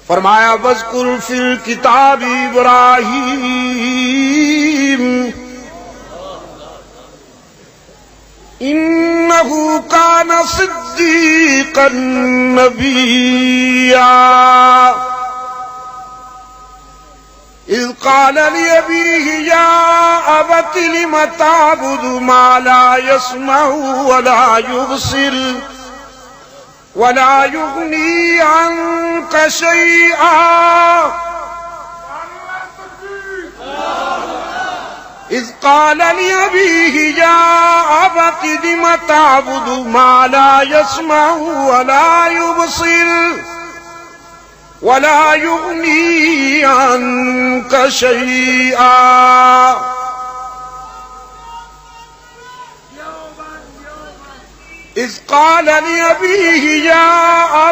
फरमाया वज़कुर फिल किताब इब्राहीम इन्नहु कान सिद्दीक़न नबिय्या इज़ क़ाल लिअबीहि या अबति लिम तअबुदु मा ला यस्मउ वला युबसिर वला युग़नी अन्क शैआ इज़ क़ाल लिअबीहि या अबति लिम तअबुदु मा ला यस्मउ वला युबसिर वला युग़नी अन्क शैआ। इज़ क़ाल लिअबीहि या